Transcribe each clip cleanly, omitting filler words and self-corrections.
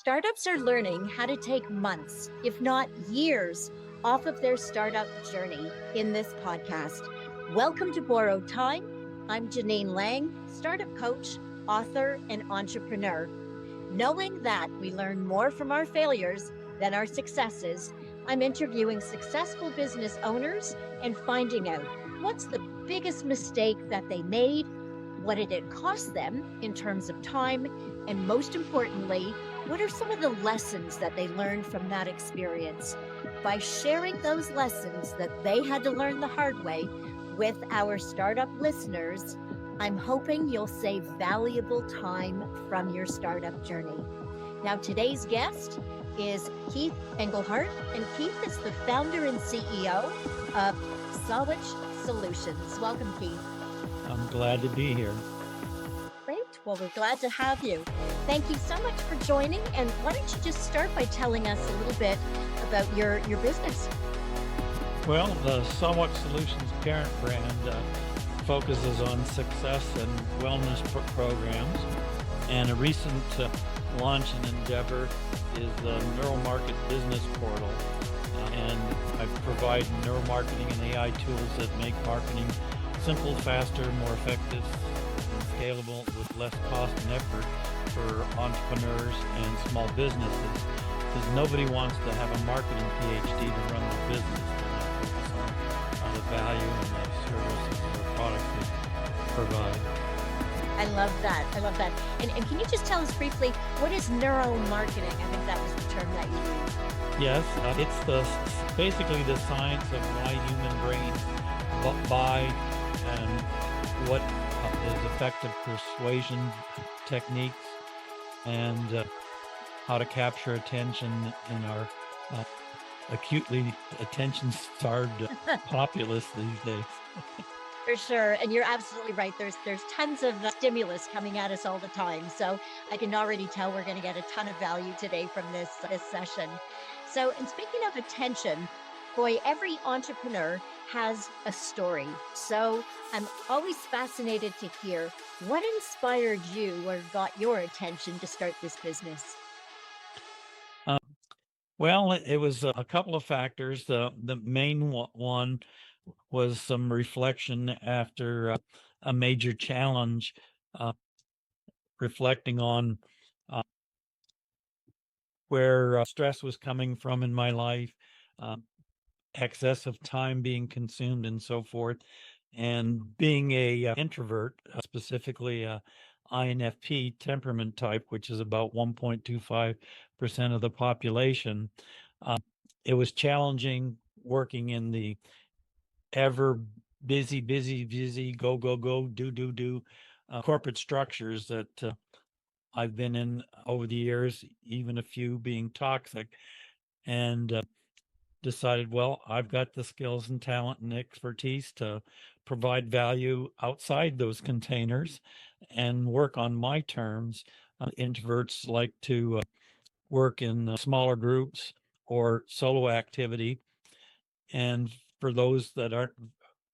Startups are learning how to take months, if not years, off of their startup journey in this podcast. Welcome to Borrowed Time. I'm Janine Lang, startup coach, author, and entrepreneur. Knowing that we learn more from our failures than our successes, I'm interviewing successful business owners and finding out what's the biggest mistake that they made, what did it cost them in terms of time, and most importantly, what are some of the lessons that they learned from that experience? By sharing those lessons that they had to learn the hard way with our startup listeners, I'm hoping you'll save valuable time from your startup journey. Now, today's guest is Keith Engelhardt, and Keith is the founder and CEO of Sawatch Solutions. Welcome, Keith. I'm glad to be here. Great. Well, we're glad to have you. Thank you so much for joining. And why don't you just start by telling us a little bit about your business? Well, the Sawatch Solutions parent brand focuses on success and wellness programs. And a recent launch and endeavor is the Neuromarket Business Portal. And I provide neuromarketing and AI tools that make marketing simple, faster, more effective, and scalable with less cost and effort for entrepreneurs and small businesses. Because nobody wants to have a marketing PhD to run their business. They want to focus on the value and the services or products they provide. I love that. I love that. And can you just tell us briefly, what is neuromarketing? I think that was the term that you used. Yes, it's basically the science of why human brains buy and what is effective persuasion techniques and how to capture attention in our acutely attention-starved populace these days. For sure. And you're absolutely right. There's tons of stimulus coming at us all the time. So I can already tell we're going to get a ton of value today from this session. So, and speaking of attention, boy, every entrepreneur has a story. So I'm always fascinated to hear what inspired you or got your attention to start this business. Well, it was a couple of factors. The main one was some reflection after a major challenge, reflecting on where stress was coming from in my life, excess of time being consumed and so forth. And being a introvert, specifically a INFP temperament type, which is about 1.25% of the population, it was challenging working in the ever busy, go, do, corporate structures that I've been in over the years, even a few being toxic, and decided, well, I've got the skills and talent and expertise to provide value outside those containers and work on my terms. Introverts like to work in smaller groups or solo activity. And for those that aren't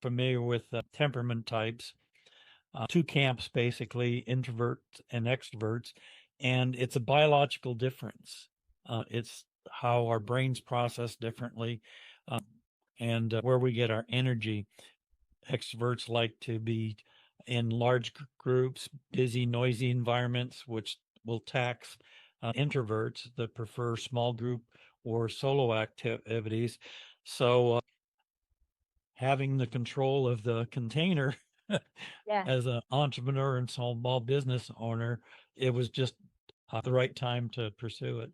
familiar with temperament types, two camps basically, introverts and extroverts, and it's a biological difference. It's how our brains process differently and where we get our energy. Extroverts like to be in large groups, busy, noisy environments, which will tax introverts that prefer small group or solo activities. So having the control of the container Yeah. as an entrepreneur and small business owner, it was just the right time to pursue it.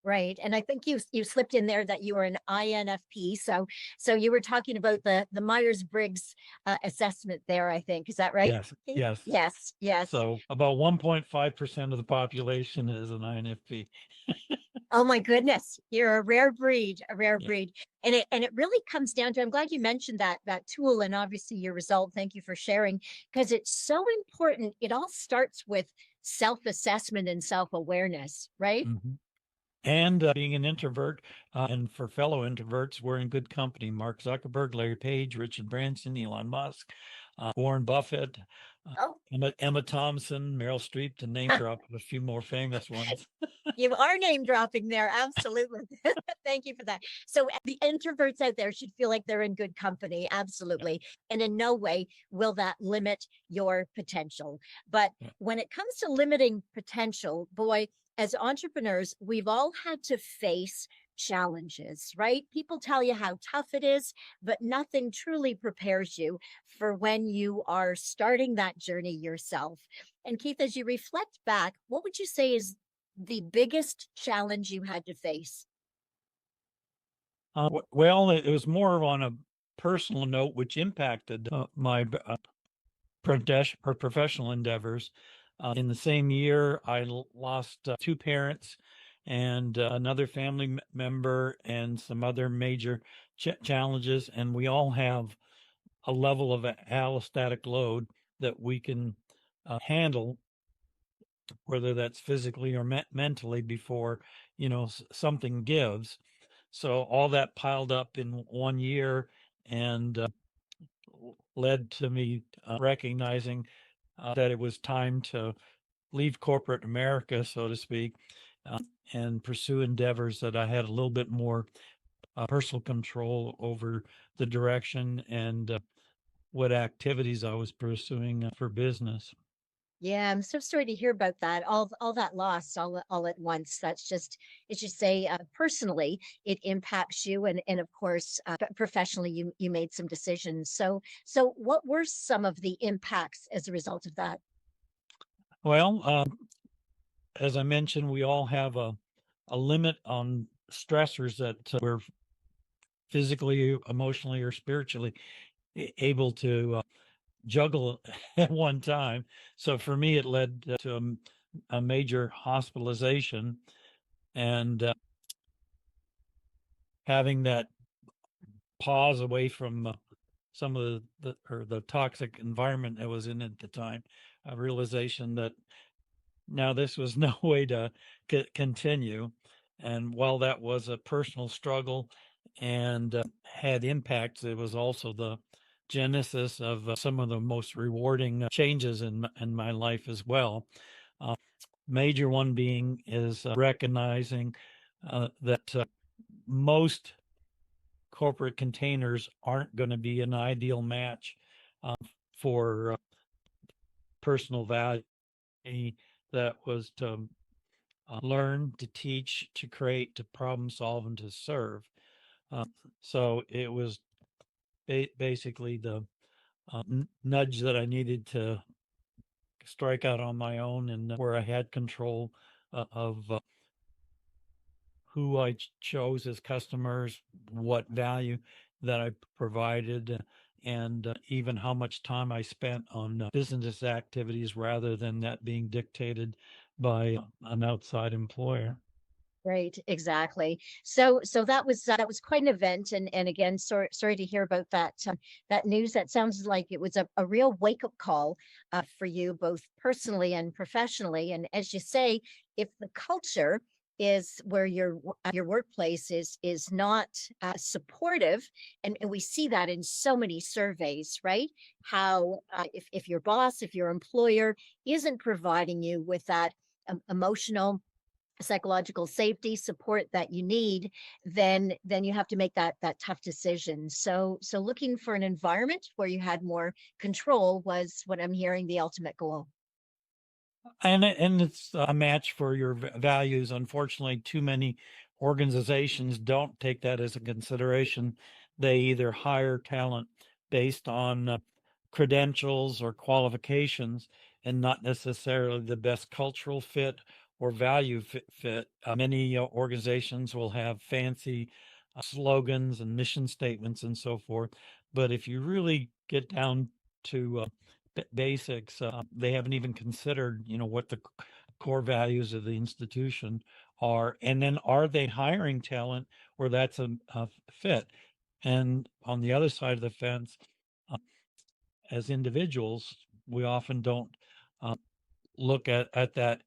Right. And I think you slipped in there that you were an INFP. So you were talking about the Myers-Briggs assessment there, I think. Is that right? Yes. Yes. So about 1.5% of the population is an INFP. Oh my goodness. You're a rare breed, Yeah. And it really comes down to, I'm glad you mentioned that tool and obviously your result. Thank you for sharing, because it's so important. It all starts with self-assessment and self-awareness, right? Mhm. And being an introvert, and for fellow introverts, we're in good company. Mark Zuckerberg, Larry Page, Richard Branson, Elon Musk, Warren Buffett, Oh, Emma Thompson, Meryl Streep, to name drop a few more famous ones. You are name dropping there. Absolutely. Thank you for that. So the introverts out there should feel like they're in good company. Yeah, Absolutely. And in no way will that limit your potential. But yeah. when it comes to limiting potential, boy, as entrepreneurs, we've all had to face challenges, right? People tell you how tough it is, but nothing truly prepares you for when you are starting that journey yourself. And Keith, as you reflect back, what would you say is the biggest challenge you had to face? Well, it was more on a personal note, which impacted my professional endeavors. In the same year, I lost two parents and another family member and some other major challenges. And we all have a level of allostatic load that we can handle, whether that's physically or mentally, before, something gives. So all that piled up in 1 year and led to me recognizing that it was time to leave corporate America, so to speak, uh, and pursue endeavors that I had a little bit more personal control over the direction and what activities I was pursuing for business. Yeah, I'm so sorry to hear about that. All that loss all at once. That's just, as you say, personally, it impacts you, and of course, professionally, you made some decisions. So what were some of the impacts as a result of that? Well, as I mentioned, we all have a limit on stressors that we're physically, emotionally, or spiritually able to juggle at one time. So for me, it led to a major hospitalization, and having that pause away from some of the toxic environment I was in at the time, a realization that now this was no way to continue. And while that was a personal struggle and had impacts, it was also the genesis of some of the most rewarding changes in my life as well. Uh, Major one being is recognizing that most corporate containers aren't going to be an ideal match uh, for personal value. That was to learn, to teach, to create, to problem solve, and to serve. Uh, so it was basically the nudge that I needed to strike out on my own, and where I had control of who I chose as customers, what value that I provided, and even how much time I spent on business activities rather than that being dictated by an outside employer. Right, exactly. So that was quite an event, and again, sorry to hear about that that news. That sounds like it was a real wake up call for you, both personally and professionally. And as you say, if the culture is where your workplace is not supportive, and we see that in so many surveys, right? How if your boss, if your employer isn't providing you with that emotional psychological safety support that you need, then you have to make that tough decision. So looking for an environment where you had more control was what I'm hearing the ultimate goal. And it's a match for your values. Unfortunately, too many organizations don't take that as a consideration. They either hire talent based on credentials or qualifications, and not necessarily the best cultural fit or value fit. Many organizations will have fancy slogans and mission statements and so forth, but if you really get down to basics, they haven't even considered, what the core values of the institution are, and then are they hiring talent where that's a fit? And on the other side of the fence, uh, as individuals, we often don't uh, look at that.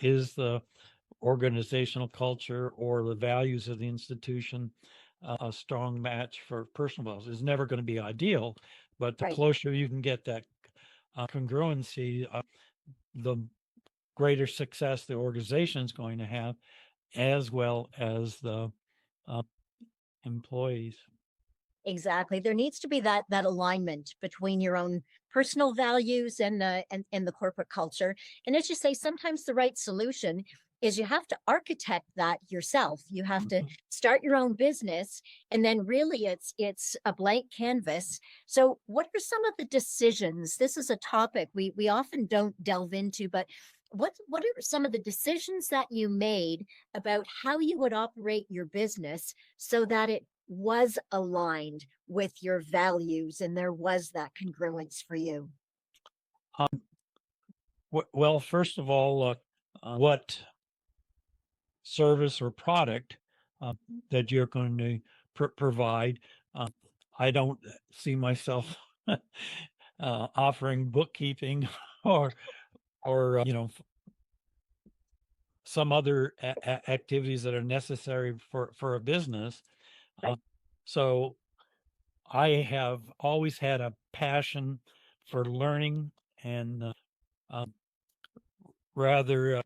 Is the organizational culture or the values of the institution a strong match for personal values? It's never going to be ideal, but the Right. closer you can get that congruency, the greater success the organization is going to have, as well as the uh, employees. Exactly. There needs to be that alignment between your own personal values and the corporate culture. And as you say, sometimes the right solution is you have to architect that yourself. You have to start your own business, and then really it's a blank canvas. So what are some of the decisions? This is a topic we often don't delve into, but what are some of the decisions that you made about how you would operate your business so that it was aligned with your values and there was that congruence for you? Um, well, first of all, what service or product uh, that you're going to provide? Uh, I don't see myself offering bookkeeping or some other activities that are necessary for a business. So I have always had a passion for learning and um, rather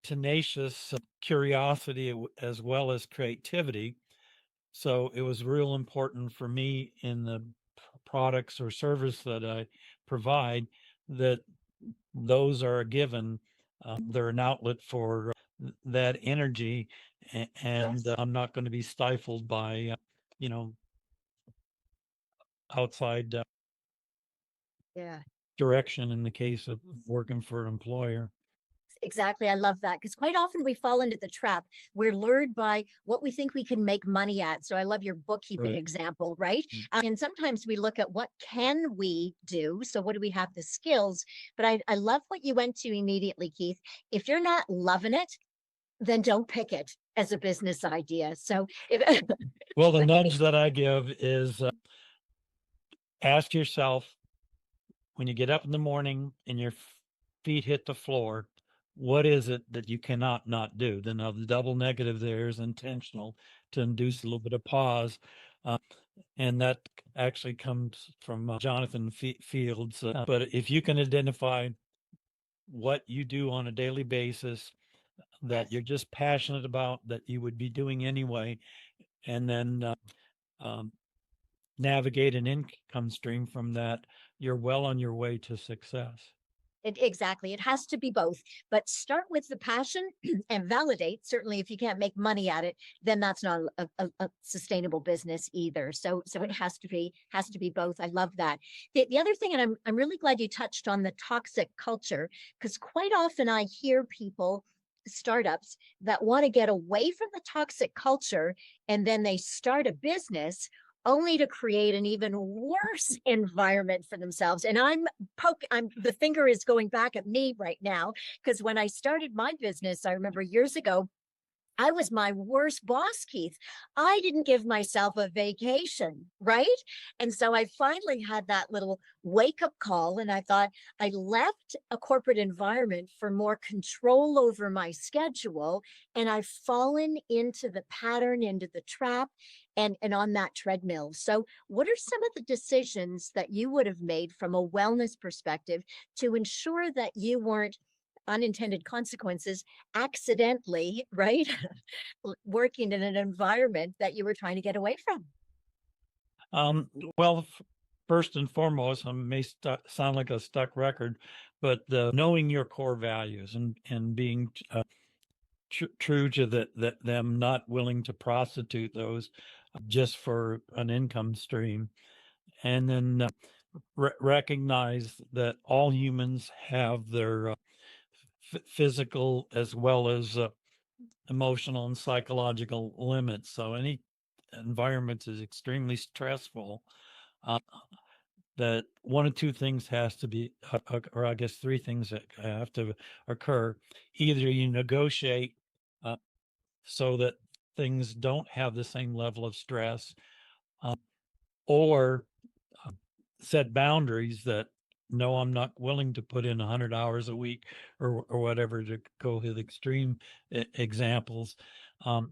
tenacious curiosity as well as creativity. So it was real important for me in the products or service that I provide that those are a given. They're an outlet for that energy, and I'm not going to be stifled by, you know, outside Yeah. direction in the case of working for an employer. Exactly. I love that because quite often we fall into the trap. We're lured by what we think we can make money at. So I love your bookkeeping Right. example, right? And sometimes we look at what can we do? So what do we have the skills? But I love what you went to immediately, Keith. If you're not loving it, then don't pick it as a business idea. So if Well, the nudge that I give is ask yourself when you get up in the morning and your feet hit the floor, what is it that you cannot not do? Then the double negative there is intentional to induce a little bit of pause. Uh, and that actually comes from Jonathan Fields. But if you can identify what you do on a daily basis that you're just passionate about, that you would be doing anyway, and then um, navigate an income stream from that, you're well on your way to success. Exactly. It has to be both, but start with the passion and validate. Certainly, if you can't make money at it, then that's not a sustainable business either. So it has to be both. I love that. The other thing, and I'm really glad you touched on the toxic culture, because quite often I hear people, startups that want to get away from the toxic culture, and then they start a business only to create an even worse environment for themselves. And I'm the finger is going back at me right now because when I started my business, I remember years ago, I was my worst boss, Keith. I didn't give myself a vacation, right? And so I finally had that little wake up call, and I thought I left a corporate environment for more control over my schedule. And I've fallen into the pattern, into the trap, and on that treadmill. So, what are some of the decisions that you would have made from a wellness perspective to ensure that you weren't unintended consequences accidentally, right? Working in an environment that you were trying to get away from. Um, well, first and foremost, I may sound like a stuck record, but knowing your core values and being true to them, not willing to prostitute those just for an income stream, and then recognize that all humans have their physical as well as emotional and psychological limits. So any environment is extremely stressful. Uh, that one of two things has to be, or I guess three things that have to occur. Either you negotiate uh, so that things don't have the same level of stress, uh, or uh, set boundaries that no, I'm not willing to put in 100 hours a week or whatever to go with extreme examples. Um,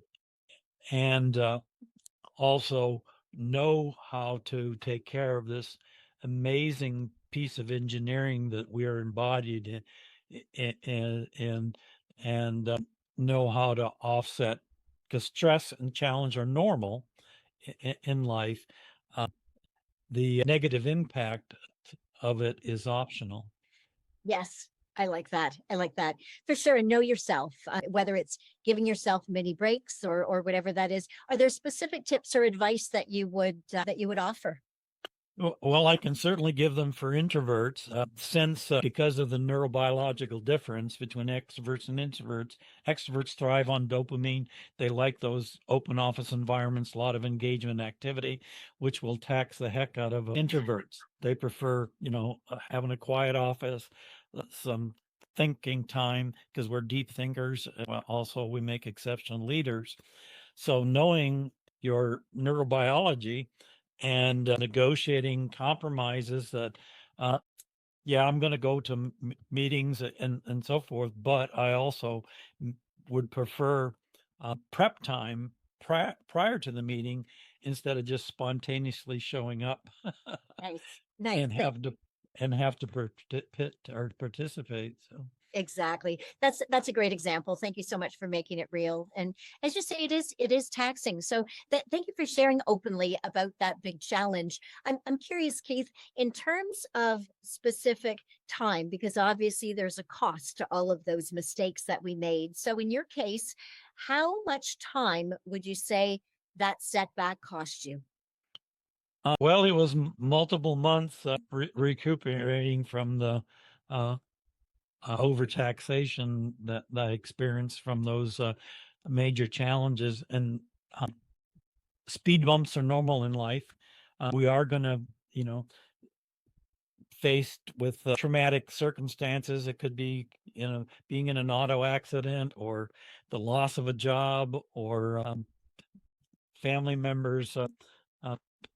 and also know how to take care of this amazing piece of engineering that we are embodied and know how to offset, because stress and challenge are normal in life. Uh, the negative impact of it is optional. Yes, I like that. I like that for sure. And know yourself, whether it's giving yourself mini breaks or whatever that is. Are there specific tips or advice that you would offer? Well, I can certainly give them for introverts, since because of the neurobiological difference between extroverts and introverts. Extroverts thrive on dopamine. They like those open office environments, a lot of engagement activity, which will tax the heck out of introverts. They prefer, having a quiet office, some thinking time, because we're deep thinkers. Also, we make exceptional leaders. So knowing your neurobiology and negotiating compromises that, yeah, I'm going to go to meetings and so forth, but I also would prefer prep time prior to the meeting instead of just spontaneously showing up Nice. Nice. and have to participate. So. Exactly. That's a great example. Thank you so much for making it real. And as you say, it is taxing. So thank you for sharing openly about that big challenge. I'm curious, Keith, in terms of specific time, because obviously there's a cost to all of those mistakes that we made. So in your case, how much time would you say that setback cost you? Well, it was multiple months recuperating from the overtaxation that I experienced from those major challenges. And speed bumps are normal in life. We are going to, faced with traumatic circumstances. It could be, being in an auto accident or the loss of a job or family members uh,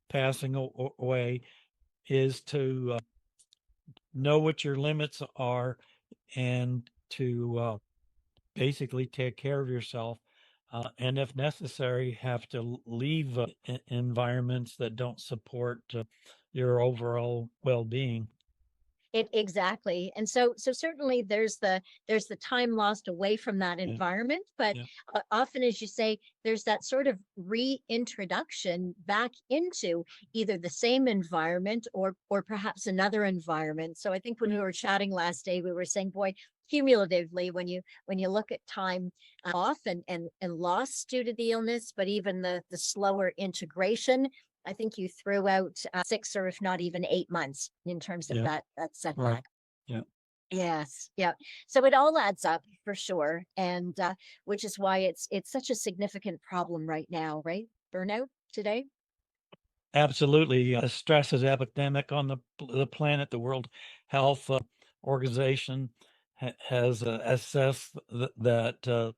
passing away, is to know what your limits are and to basically take care of yourself. And if necessary, have to leave environments that don't support your overall well-being. It exactly. And so certainly there's the time lost away from that Yeah. environment, but Yeah. often, as you say, there's that sort of reintroduction back into either the same environment or perhaps another environment. So I think when we were chatting last day, we were saying, boy, cumulatively, when you look at time off and loss due to the illness, but even the slower integration, I think you threw out 6 or if not even 8 months in terms of Yeah. that Right. setback. Yeah. Yes, yeah. So it all adds up for sure, and which is why it's such a significant problem right now, right? Burnout today. Absolutely. Stress is epidemic on the planet. The World Health Organization has assessed that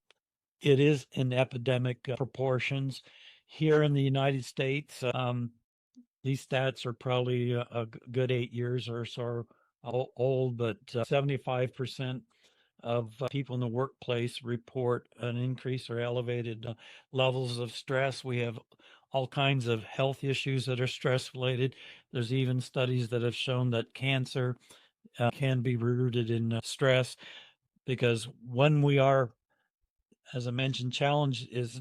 it is in epidemic proportions. Here in the United States, these stats are probably a good 8 years or so old, but 75% of people in the workplace report an increase or elevated levels of stress. We have all kinds of health issues that are stress related. There's even studies that have shown that cancer can be rooted in stress, because when we are, as I mentioned, challenge is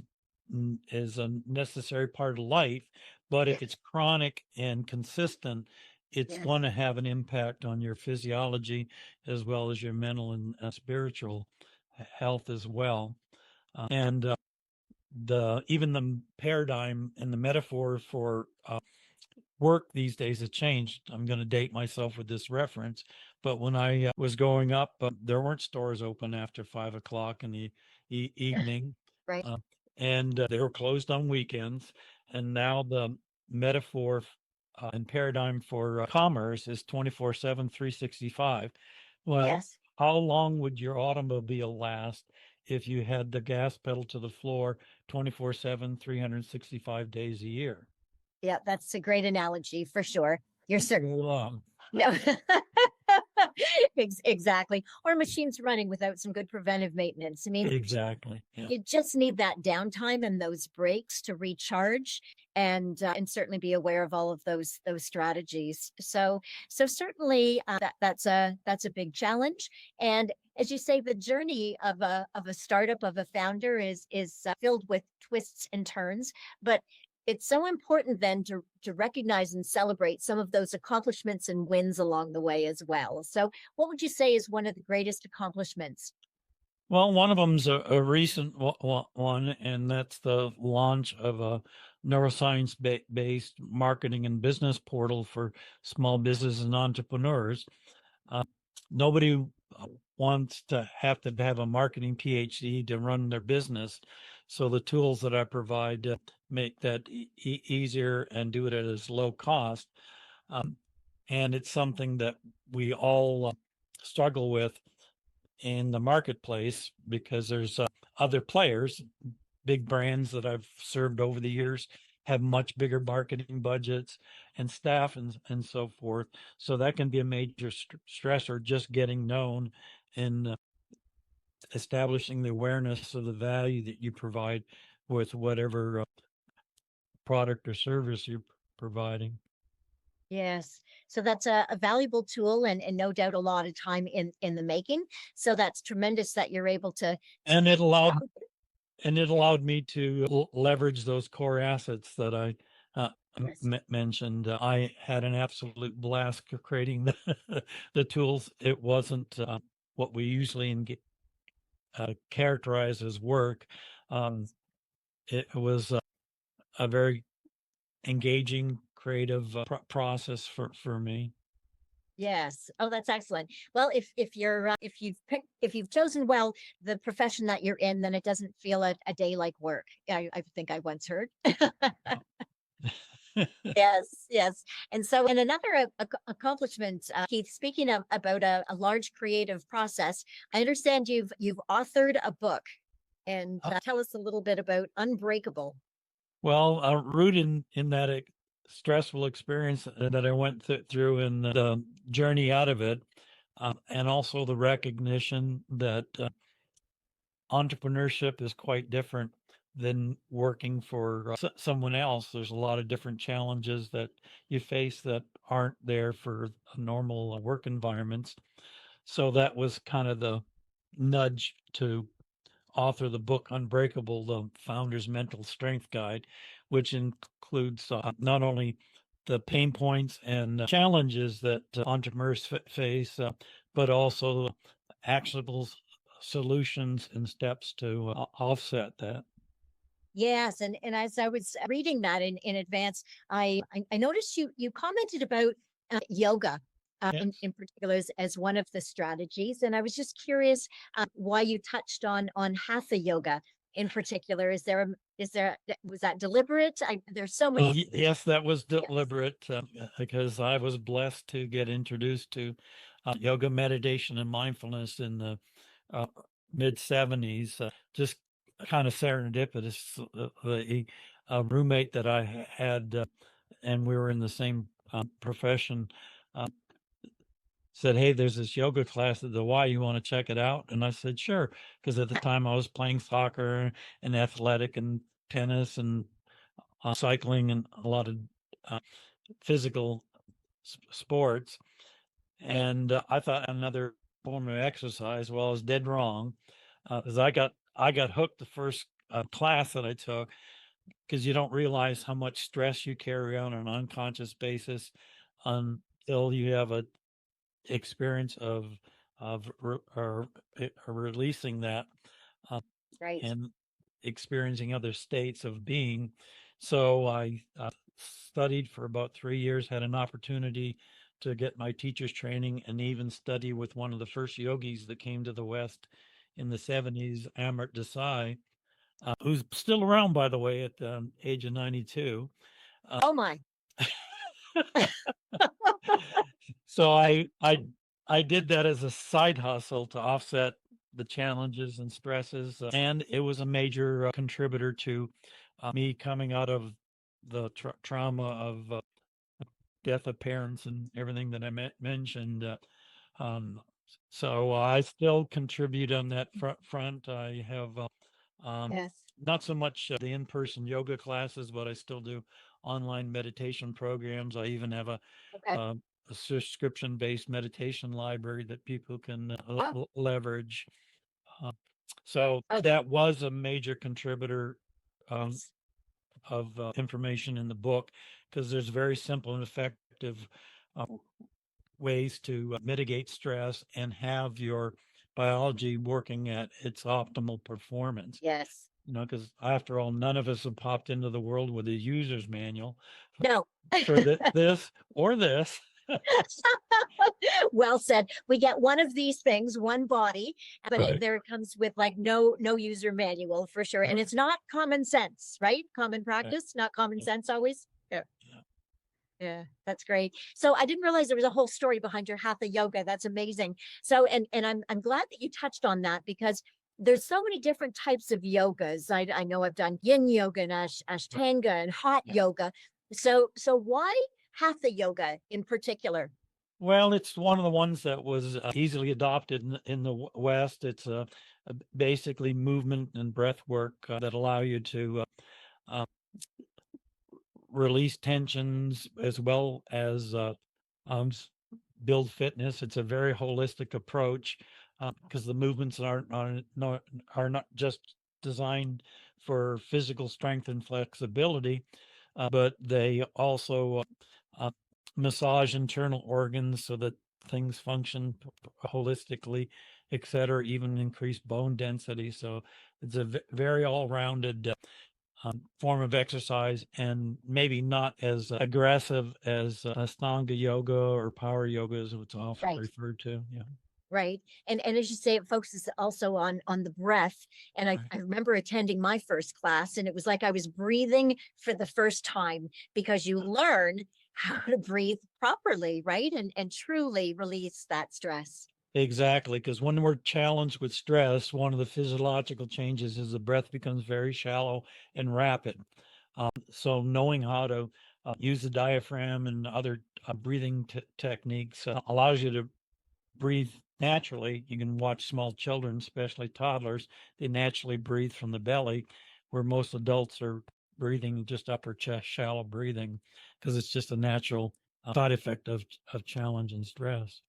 a necessary part of life, but if Yes, it's chronic and consistent, it's yes. going to have an impact on your physiology as well as your mental and spiritual health as well. And the even the paradigm and the metaphor for work these days has changed. I'm going to date myself with this reference, but when I was growing up, there weren't stores open after 5 o'clock in the evening, Right. uh, and they were closed on weekends. And now the metaphor and paradigm for commerce is 24/7, 365. Well, Yes. how long would your automobile last if you had the gas pedal to the floor 24/7, 365 days a year? Yeah, that's a great analogy for sure. You're certain. Very long. No. Exactly. Or machines running without some good preventive maintenance. I mean, Exactly. Yeah. you just need that downtime and those breaks to recharge and certainly be aware of all of those strategies. So certainly that's a big challenge. And as you say, the journey of a startup, of a founder is filled with twists and turns, but it's so important then to recognize and celebrate some of those accomplishments and wins along the way as well. So what would you say is one of the greatest accomplishments? Well, one of them's a recent one, and that's the launch of a neuroscience based marketing and business portal for small business and entrepreneurs. Uh, Nobody wants to have a marketing PhD to run their business. So the tools that I provide make that easier and do it at as low cost. Um, and it's something that we all struggle with in the marketplace because there's other players, big brands that I've served over the years have much bigger marketing budgets and staff and so forth. So that can be a major stressor, just getting known and establishing the awareness of the value that you provide with whatever product or service you're providing. Yes. So that's a valuable tool and no doubt a lot of time in the making. So that's tremendous that you're able to And it allowed me to leverage those core assets that I yes. mentioned. I had an absolute blast creating the tools. It wasn't what we usually characterize as work. Um, it was a very engaging, creative process for me. Yes. Oh, that's excellent. Well, if you're if you've chosen well the profession that you're in, then it doesn't feel a day like work. I think I once heard. Yes, yes. And so, and another accomplishment, Keith, speaking of about a large creative process, I understand you've authored a book, and tell us a little bit about Unbreakable. Well, rooted in that stressful experience that I went through and the journey out of it, and also the recognition that entrepreneurship is quite different than working for someone else. There's a lot of different challenges that you face that aren't there for normal work environments. So that was kind of the nudge to author the book Unbreakable, the Founder's Mental Strength Guide, which includes not only the pain points and challenges that entrepreneurs face, but also actionable solutions and steps to offset that. Yes, and as I was reading that in advance, I noticed you commented about yoga in Yes. particular as one of the strategies, and I was just curious why you touched on hatha yoga in particular. Is there was that deliberate? There's so many. Yes, that was Yes, deliberate because I was blessed to get introduced to yoga, meditation, and mindfulness in the uh, mid 70s. Just kind of serendipitous. A roommate that I had, and we were in the same profession, uh, said, "Hey, there's this yoga class at the Y. You want to check it out?" And I said, "Sure," because at the time I was playing soccer and athletic and tennis and cycling and a lot of uh, physical sports. right. And I thought another form of exercise. Well, I was dead wrong, because I got hooked the first class that I took because you don't realize how much stress you carry on an unconscious basis until you have a experience of releasing that uh, Right. and experiencing other states of being. So I studied for about 3 years, had an opportunity to get my teacher's training and even study with one of the first yogis that came to the West in the 70s, Amrit Desai, who's still around, by the way, at the age of 92. Uh, Oh my. so I did that as a side hustle to offset the challenges and stresses, and it was a major contributor to me coming out of the trauma of death of parents and everything that I mentioned. So I still contribute on that front. I have um, Yes. not so much the in-person yoga classes, but I still do online meditation programs. I even have Okay. a subscription-based meditation library that people can Oh, leverage. Uh, so oh, that was a major contributor um, of information in the book because there's very simple and effective uh, ways to mitigate stress and have your biology working at its optimal performance. yes. Because after all, none of us have popped into the world with a user's manual No. for this or this. Well said. We get one of these things, one body, but Right. there it comes with like no user manual for sure. And it's not common sense, right? Common Right. practice, not common Yeah. sense always. Yeah. Yeah. Yeah, that's great. So I didn't realize there was a whole story behind your hatha yoga. That's amazing. So and I'm glad that you touched on that because there's so many different types of yogas. I know I've done yin yoga and Right. ashtanga and hot Yeah. yoga. So why hatha yoga in particular? Well, it's one of the ones that was easily adopted in the West. It's basically movement and breath work that allow you to uh, release tensions as well as um, build fitness. It's a very holistic approach because the movements are not just designed for physical strength and flexibility, but they also uh, massage internal organs so that things function holistically, etc. Even increase bone density. So it's a very all-rounded form of exercise and maybe not as aggressive as Ashtanga yoga or power yoga is what's often Right. referred to. Yeah. Right. And as you say, it focuses also on the breath. And Right. I remember attending my first class, and it was like I was breathing for the first time because you learn how to breathe properly, right? And truly release that stress. Exactly, because when we're challenged with stress, one of the physiological changes is the breath becomes very shallow and rapid. So knowing how to use the diaphragm and other breathing techniques allows you to breathe naturally. You can watch small children, especially toddlers, they naturally breathe from the belly, where most adults are breathing just upper chest, shallow breathing, because it's just a natural side effect of challenge and stress.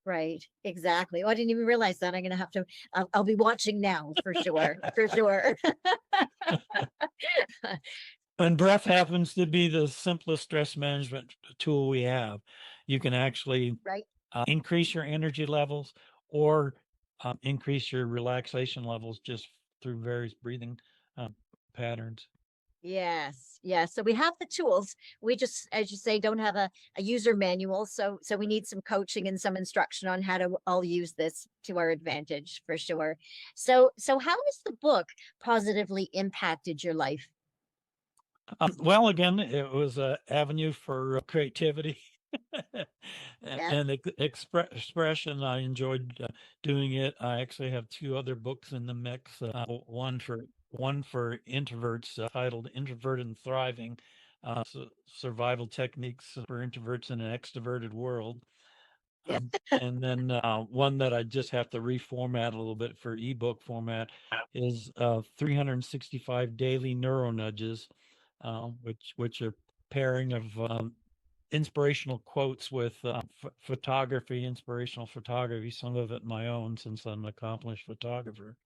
Right. Exactly. Oh, I didn't even realize that. I'm going to have to, I'll be watching now for sure. For sure. And breath happens to be the simplest stress management tool we have. You can actually Right. increase your energy levels or increase your relaxation levels just through various breathing um, patterns. Yes, yes. So we have the tools. We just, as you say, don't have a user manual. So we need some coaching and some instruction on how to all use this to our advantage for sure. So how has the book positively impacted your life? Well, again, it was an avenue for creativity Yeah. and expression. I enjoyed doing it. I actually have two other books in the mix. One for introverts titled "Introverted and Thriving: Survival Techniques for Introverts in an Extroverted World." Yeah. And then one that I just have to reformat a little bit for ebook format is 365 daily neuro nudges, which are pairing of inspirational quotes with photography, inspirational photography, some of it my own since I'm an accomplished photographer.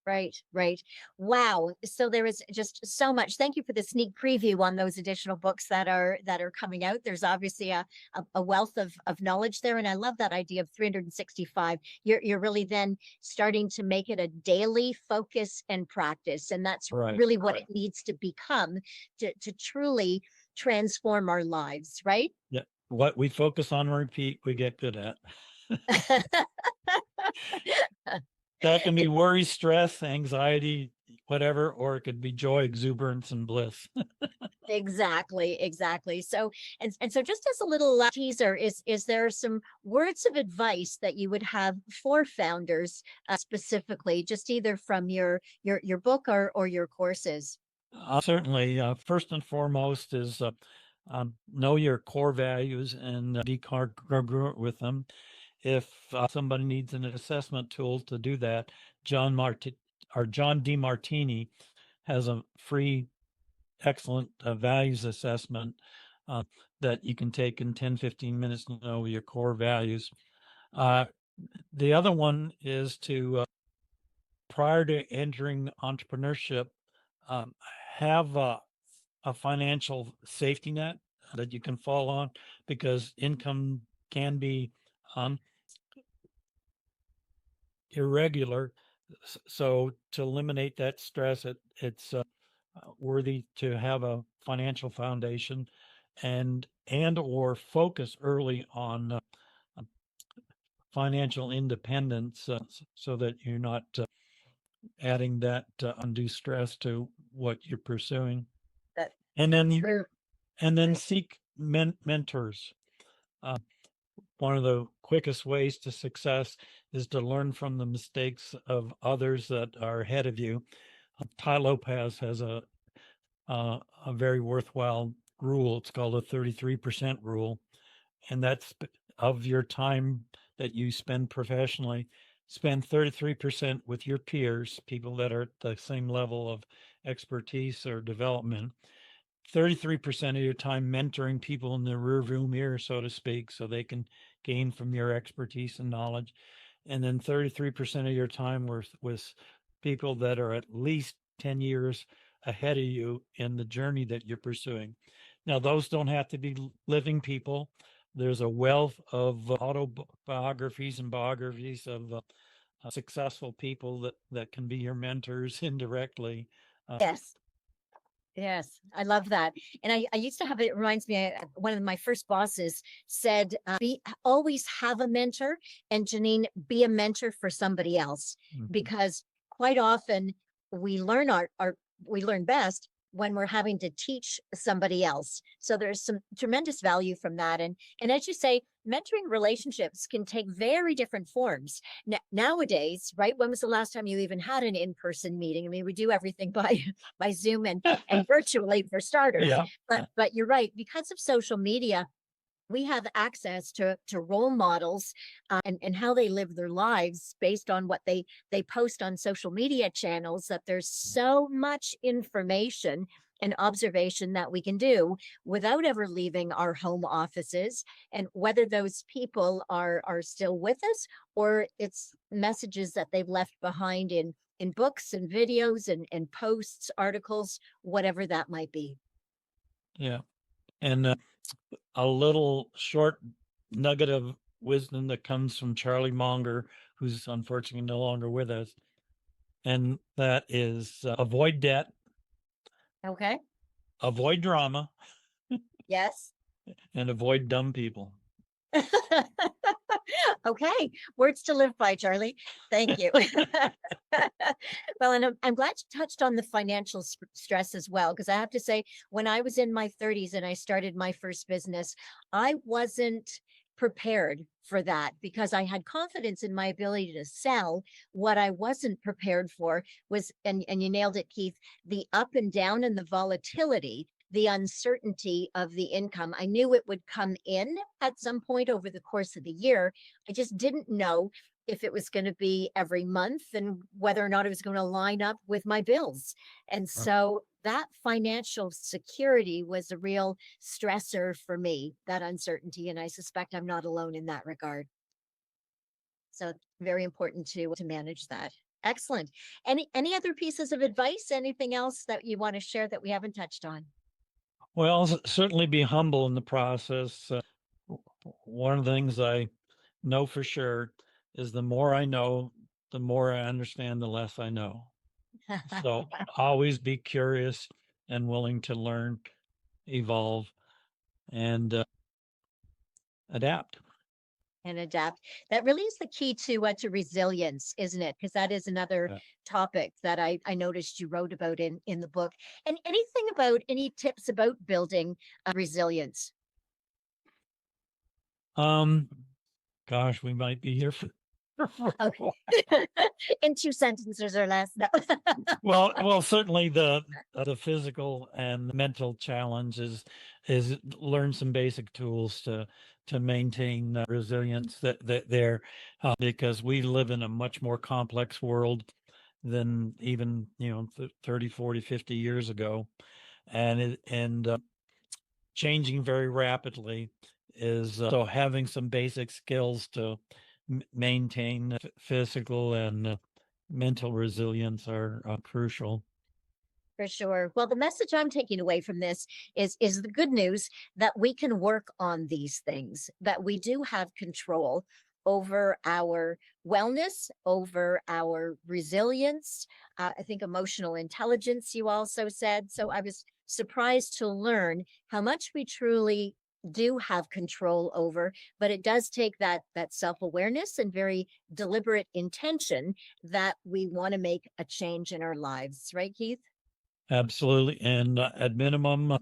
Right, right. Wow. So there is just so much. Thank you for the sneak preview on those additional books that are coming out. There's obviously a wealth of knowledge there. And I love that idea of 365. You're really then starting to make it a daily focus and practice. And that's Right. really what it needs to become to truly transform our lives, right? Yeah. What we focus on and repeat, we get good at. That can be worry, stress, anxiety, whatever, or it could be joy, exuberance, and bliss. Exactly, exactly. So so just as a little teaser, is there some words of advice that you would have for founders specifically, just either from your book or your courses? Certainly, first and foremost is know your core values and be congruent with them. if somebody needs an assessment tool to do that, John DeMartini has a free, excellent values assessment uh, that you can take in 10, 15 minutes to know your core values. The other one is to, prior to entering entrepreneurship, um, have a financial safety net that you can fall on, because income can be um, irregular. So to eliminate that stress, it's worthy to have a financial foundation and or focus early on financial independence, so that you're not adding that undue stress to what you're pursuing. That And then true. seek mentors. Uh, One of the quickest ways to success is to learn from the mistakes of others that are ahead of you. Ty Lopez has a very worthwhile rule. It's called the 33% rule, and that's of your time that you spend professionally. Spend 33% with your peers, people that are at the same level of expertise or development. 33% of your time mentoring people in the rearview mirror, so to speak, so they can gain from your expertise and knowledge. And then 33% of your time with people that are at least 10 years ahead of you in the journey that you're pursuing. Now, those don't have to be living people. There's a wealth of autobiographies and biographies of successful people that can be your mentors indirectly. Yes. Yes, I love that. And I used to have it reminds me, one of my first bosses said, always have a mentor. And Janine, be a mentor for somebody else, because quite often we learn we learn best when we're having to teach somebody else. So there's some tremendous value from that. And as you say, mentoring relationships can take very different forms. Nowadays, right? When was the last time you even had an in-person meeting? I mean, we do everything by Zoom and virtually for starters. Yeah. But you're right, because of social media, we have access to role models, and how they live their lives based on what they post on social media channels, that there's so much information and observation that we can do without ever leaving our home offices. And whether those people are still with us, or it's messages that they've left behind in books and videos and posts, articles, whatever that might be. Yeah. And a little short nugget of wisdom that comes from Charlie Munger, who's unfortunately no longer with us. And that is avoid debt, Okay. avoid drama, Yes. and avoid dumb people. Okay, words to live by, Charlie. Thank you. Well, and I'm glad you touched on the financial stress as well, because I have to say, when I was in my 30s and I started my first business, I wasn't prepared for that, because I had confidence in my ability to sell. What I wasn't prepared for was, and you nailed it, Keith, the up and down and the volatility, the uncertainty of the income. I knew it would come in at some point over the course of the year. I just didn't know if it was going to be every month and whether or not it was going to line up with my bills. And so that financial security was a real stressor for me, that uncertainty. And I suspect I'm not alone in that regard. So very important to manage that. Excellent. Any other pieces of advice? Anything else that you want to share that we haven't touched on? Well, certainly be humble in the process. One of the things I know for sure is the more I know, the more I understand, the less I know. So always be curious and willing to learn, evolve, and adapt. And adapt. That really is the key to resilience, isn't it? Because that is another topic that I noticed you wrote about in the book. And anything about any tips about building resilience? Um, Gosh, we might be here Okay. In 2 sentences or less. No. Well, certainly the physical and the mental challenge is learn some basic tools to maintain resilience that there, because we live in a much more complex world than even 30, 40, 50 years ago, and changing very rapidly is so having some basic skills to maintain physical and mental resilience are crucial. For sure. Well, the message I'm taking away from this is the good news that we can work on these things, that we do have control over our wellness, over our resilience. I think emotional intelligence, you also said. So I was surprised to learn how much we truly do have control over, but it does take that self-awareness and very deliberate intention that we want to make a change in our lives, right, Keith? Absolutely. And at minimum,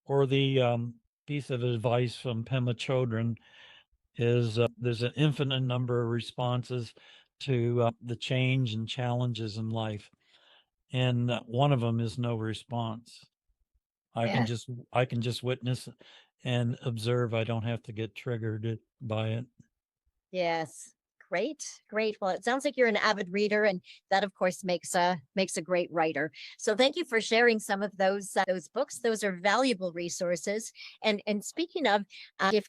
or the piece of advice from Pema Chodron is there's an infinite number of responses to the change and challenges in life. And one of them is no response. Yeah. I can just witness and observe. I don't have to get triggered by it. Yes. Great. Great. Well, it sounds like you're an avid reader, and that, of course, makes a great writer. So, thank you for sharing some of those books. Those are valuable resources. And speaking of, if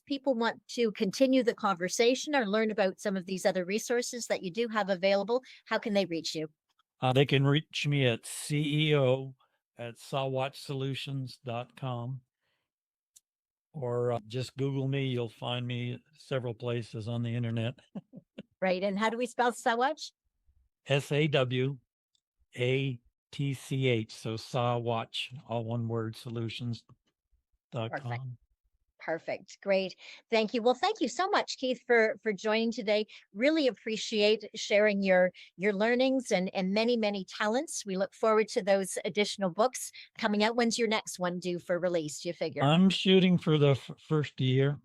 people want to continue the conversation or learn about some of these other resources that you do have available, how can they reach you? They can reach me at CEO at sawatchsolutions.com, or just Google me. You'll find me several places on the internet. Right. And how do we spell Sawatch? SAWATCH. So Sawatch, all one word, Perfect. solutions.com. Perfect. Great. Thank you. Well, thank you so much, Keith, for joining today. Really appreciate sharing your learnings and many talents. We look forward to those additional books coming out. When's your next one due for release, do you figure? I'm shooting for the first year.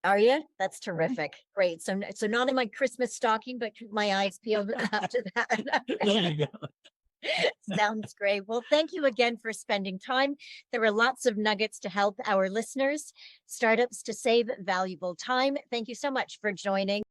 Are you? That's terrific. Great. So not in my Christmas stocking, but keep my eyes peeled after that. There you go. Sounds great. Well, thank you again for spending time. There were lots of nuggets to help our listeners, startups to save valuable time. Thank you so much for joining.